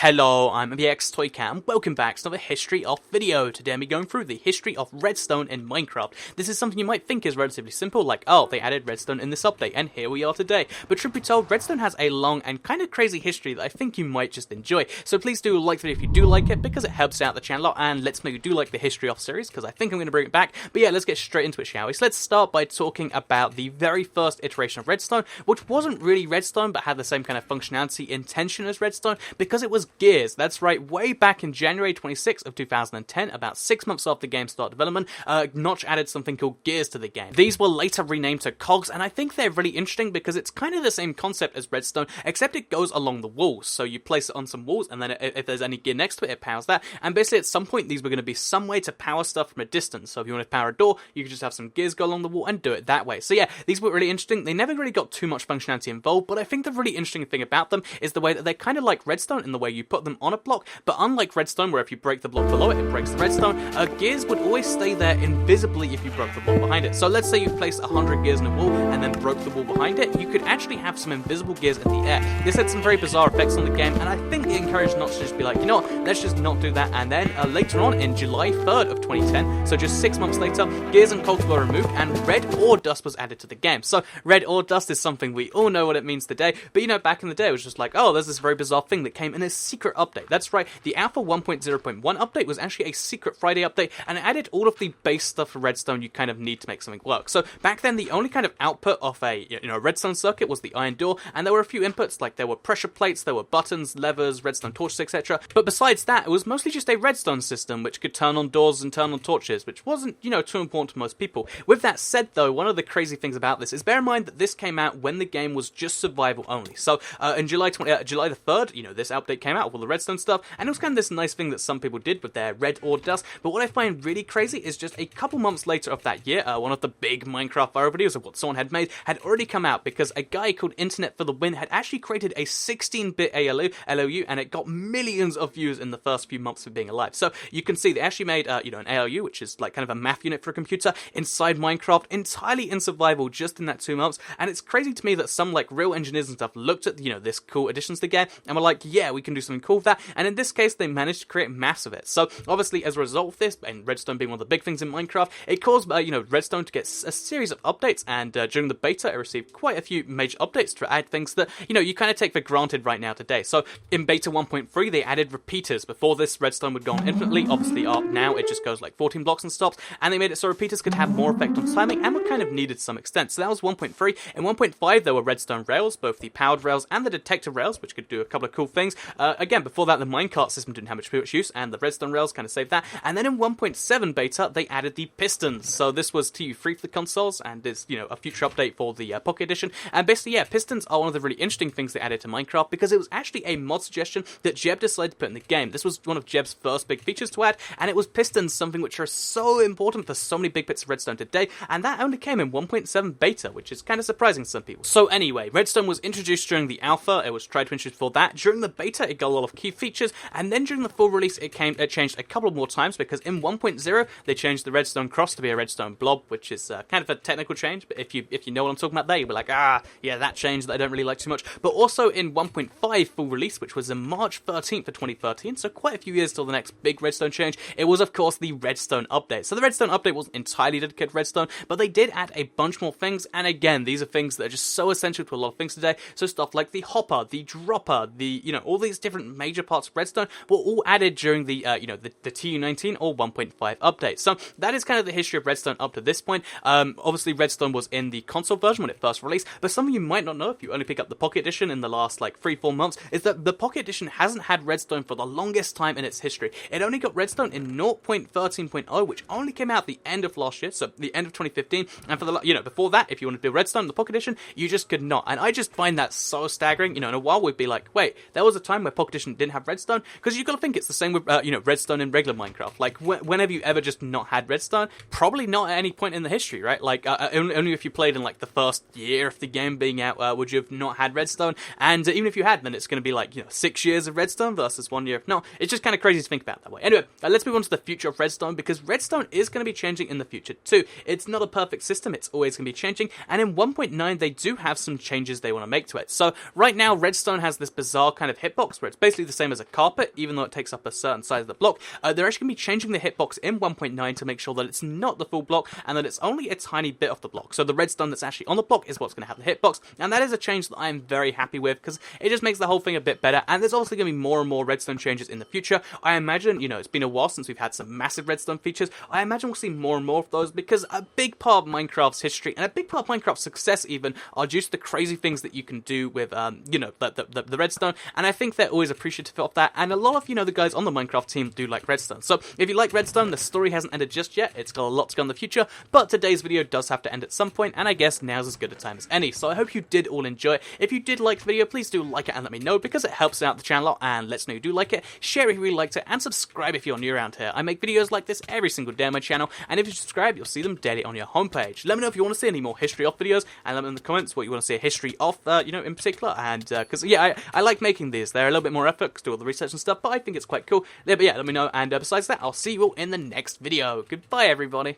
Hello, I'm MBXToyCat and welcome back to another History of video. Today I'm going through the history of redstone in Minecraft. This is something you might think is relatively simple, like, oh, they added redstone in this update, and here we are today. But truth be told, redstone has a long and kind of crazy history that I think you might just enjoy. So please do like the video if you do like it, because it helps out the channel a lot, and let's know you do like the History of series, because I think I'm going to bring it back. But yeah, let's get straight into it, shall we? So let's start by talking about the very first iteration of redstone, which wasn't really redstone, but had the same kind of functionality intention as redstone, because it was gears. That's right, way back in January 26th of 2010, about 6 months after the game started development, Notch added something called gears to the game. These were later renamed to cogs, and I think they're really interesting because it's kind of the same concept as redstone, except it goes along the walls. So you place it on some walls, and then if there's any gear next to it, it powers that. And basically at some point, these were going to be some way to power stuff from a distance. So if you want to power a door, you could just have some gears go along the wall and do it that way. So yeah, these were really interesting. They never really got too much functionality involved, but I think the really interesting thing about them is the way that they're kind of like redstone in the way you put them on a block, but unlike redstone where if you break the block below it, it breaks the redstone, gears would always stay there invisibly if you broke the block behind it. So let's say you placed 100 gears in a wall and then broke the wall behind it, you could actually have some invisible gears in the air. This had some very bizarre effects on the game, and I think it encouraged Notch to just be like, you know what, let's just not do that. And then later on in July 3rd of 2010, so just 6 months later, gears and cogs were removed and red ore dust was added to the game. So red ore dust is something we all know what it means today, but you know, back in the day it was just like, oh, there's this very bizarre thing that came in a secret update. That's right, the Alpha 1.0.1 update was actually a Secret Friday update, and it added all of the base stuff for redstone you kind of need to make something work. So back then, the only kind of output of a redstone circuit was the iron door, and there were a few inputs, like there were pressure plates, there were buttons, levers, redstone torches, etc. But besides that, it was mostly just a redstone system which could turn on doors and turn on torches, which wasn't, too important to most people. With that said, though, one of the crazy things about this is bear in mind that this came out when the game was just survival only. So in July the 3rd, this update came out with all the redstone stuff, and it was kind of this nice thing that some people did with their red ore dust. But what I find really crazy is just a couple months later of that year, one of the big Minecraft viral videos of what someone had made had already come out, because a guy called Internet for the Win had actually created a 16-bit LOU, and it got millions of views in the first few months of being alive. So you can see they actually made an ALU, which is like kind of a math unit for a computer, inside Minecraft, entirely in survival just in that 2 months. And it's crazy to me that some like real engineers and stuff looked at this cool additions to the game and were like, yeah, we can do something cool with that. And in this case, they managed to create mass of it. So obviously, as a result of this, and redstone being one of the big things in Minecraft, it caused redstone to get a series of updates. And during the beta, it received quite a few major updates to add things that you kind of take for granted right now today. So in beta 1.3, they added repeaters. Before this, redstone would go on infinitely. Obviously, now it just goes like 14 blocks and stops. And they made it so repeaters could have more effect on timing and were kind of needed to some extent. So that was 1.3. In 1.5, there were redstone rails, both the powered rails and the detector rails, which could do a couple of cool things. Again, before that, the minecart system didn't have much use, and the redstone rails kind of saved that. And then in 1.7 beta, they added the Pistons. So this was TU3 for the consoles, and is, a future update for the Pocket Edition. And basically, yeah, Pistons are one of the really interesting things they added to Minecraft, because it was actually a mod suggestion that Jeb decided to put in the game. This was one of Jeb's first big features to add, and it was Pistons, something which are so important for so many big bits of redstone today, and that only came in 1.7 beta, which is kind of surprising to some people. So anyway, redstone was introduced during the alpha, it was tried to introduce for that. During the beta, it got a lot of key features, and then during the full release, it changed a couple more times, because in 1.0, they changed the redstone cross to be a redstone blob, which is kind of a technical change, but if you know what I'm talking about there, you'll be like, yeah, that change that I don't really like too much. But also in 1.5 full release, which was in March 13th of 2013, so quite a few years till the next big redstone change, it was of course the redstone update. So the redstone update wasn't entirely dedicated to redstone, but they did add a bunch more things, and again, these are things that are just so essential to a lot of things today. So stuff like the hopper, the dropper, the all these different major parts of redstone were all added during the the TU19 or 1.5 update. So that is kind of the history of redstone up to this point. Obviously redstone was in the console version when it first released, but something you might not know if you only pick up the Pocket Edition in the last like 3-4 months is that the Pocket Edition hasn't had redstone for the longest time in its history. It only got redstone in 0.13.0, which only came out at the end of last year, so the end of 2015. And for the before that, if you wanted to do redstone in the Pocket Edition, you just could not. And I just find that so staggering. In a while we'd be like, wait, there was a time where Pocket Edition didn't have redstone, because you've got to think it's the same with redstone in regular Minecraft. Like when have you ever just not had redstone? Probably not at any point in the history, right? Like only if you played in like the first year of the game being out would you have not had redstone. And even if you had, then it's going to be like 6 years of redstone versus 1 year of no. It's just kind of crazy to think about that way. Anyway, let's move on to the future of redstone, because redstone is going to be changing in the future too. It's not a perfect system, it's always going to be changing, and in 1.9 they do have some changes they want to make to it. So right now redstone has this bizarre kind of hitbox where where it's basically the same as a carpet, even though it takes up a certain size of the block. They're actually going to be changing the hitbox in 1.9 to make sure that it's not the full block, and that it's only a tiny bit of the block. So the redstone that's actually on the block is what's going to have the hitbox, and that is a change that I am very happy with, because it just makes the whole thing a bit better, and there's obviously going to be more and more redstone changes in the future. I imagine, you know, it's been a while since we've had some massive redstone features. I imagine we'll see more and more of those, because a big part of Minecraft's history, and a big part of Minecraft's success even, are due to the crazy things that you can do with, you know, the redstone, and I think they're always appreciative of that, and a lot of, you know, the guys on the Minecraft team do like redstone. So if you like redstone, the story hasn't ended just yet, it's got a lot to go in the future, but today's video does have to end at some point, and I guess now's as good a time as any. So I hope you did all enjoy it. If you did like the video, please do like it and let me know, because it helps out the channel out and lets me know you do like it. Share if you really liked it, and subscribe if you're new around here. I make videos like this every single day on my channel, and if you subscribe, you'll see them daily on your homepage. Let me know if you want to see any more history of videos, and let me know in the comments what you want to see a history of, you know, in particular. And because yeah, I like making these. They're a little bit more effort to do all the research and stuff, but I think it's quite cool. Yeah, but yeah, let me know. And besides that, I'll see you all in the next video. Goodbye, everybody.